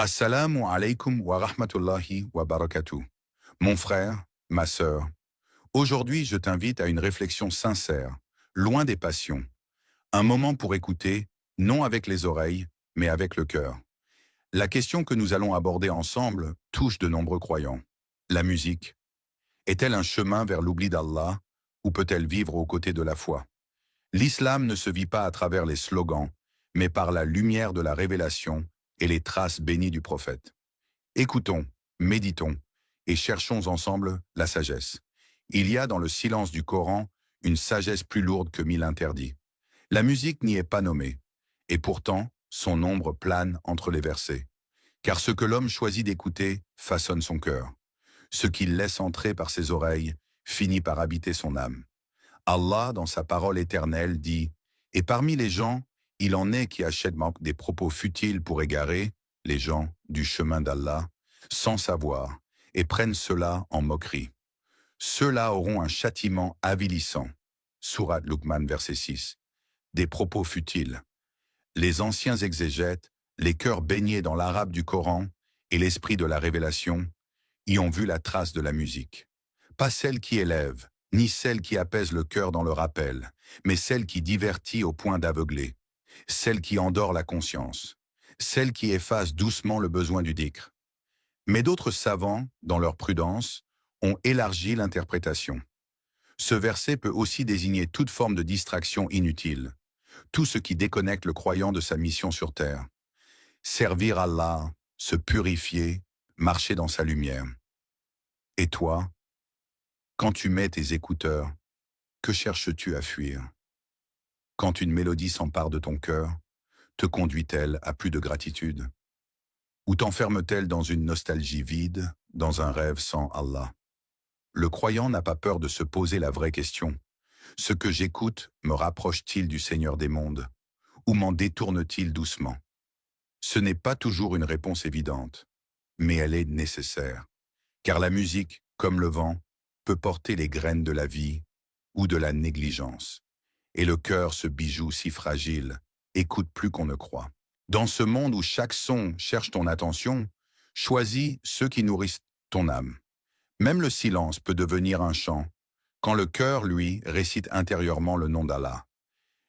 Assalamu alaikum wa rahmatullahi wa barakatuh. Mon frère, ma sœur, aujourd'hui je t'invite à une réflexion sincère, loin des passions. Un moment pour écouter, non avec les oreilles, mais avec le cœur. La question que nous allons aborder ensemble touche de nombreux croyants. La musique, est-elle un chemin vers l'oubli d'Allah ou peut-elle vivre aux côtés de la foi? L'islam ne se vit pas à travers les slogans, mais par la lumière de la révélation et les traces bénies du prophète. Écoutons, méditons et cherchons ensemble la sagesse. Il y a dans le silence du Coran une sagesse plus lourde que 1000 interdits. La musique n'y est pas nommée, et pourtant son ombre plane entre les versets. Car ce que l'homme choisit d'écouter façonne son cœur. Ce qu'il laisse entrer par ses oreilles finit par habiter son âme. Allah, dans sa parole éternelle, dit « Et parmi les gens, il en est qui achètent des propos futiles pour égarer les gens du chemin d'Allah, sans savoir, et prennent cela en moquerie. Ceux-là auront un châtiment avilissant. » Sourate Luqman, verset 6. Des propos futiles. Les anciens exégètes, les cœurs baignés dans l'arabe du Coran et l'esprit de la révélation, y ont vu la trace de la musique. Pas celle qui élève, ni celle qui apaise le cœur dans le rappel, mais celle qui divertit au point d'aveugler, celle qui endort la conscience, celle qui efface doucement le besoin du dhikr. Mais d'autres savants, dans leur prudence, ont élargi l'interprétation. Ce verset peut aussi désigner toute forme de distraction inutile, tout ce qui déconnecte le croyant de sa mission sur terre. Servir Allah, se purifier, marcher dans sa lumière. Et toi, quand tu mets tes écouteurs, que cherches-tu à fuir? Quand une mélodie s'empare de ton cœur, te conduit-elle à plus de gratitude? Ou t'enferme-t-elle dans une nostalgie vide, dans un rêve sans Allah? Le croyant n'a pas peur de se poser la vraie question. Ce que j'écoute me rapproche-t-il du Seigneur des mondes? Ou m'en détourne-t-il doucement? Ce n'est pas toujours une réponse évidente, mais elle est nécessaire. Car la musique, comme le vent, peut porter les graines de la vie ou de la négligence. Et le cœur, ce bijou si fragile, écoute plus qu'on ne croit. Dans ce monde où chaque son cherche ton attention, choisis ceux qui nourrissent ton âme. Même le silence peut devenir un chant, quand le cœur, lui, récite intérieurement le nom d'Allah.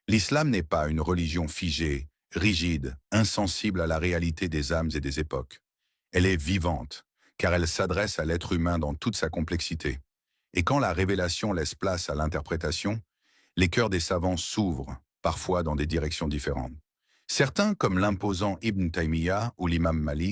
L'islam n'est pas une religion figée, rigide, insensible à la réalité des âmes et des époques. Elle est vivante, car elle s'adresse à l'être humain dans toute sa complexité. Et quand la révélation laisse place à l'interprétation, les cœurs des savants s'ouvrent, parfois dans des directions différentes. Certains, comme l'imposant Ibn Taymiyyah ou l'imam Malik,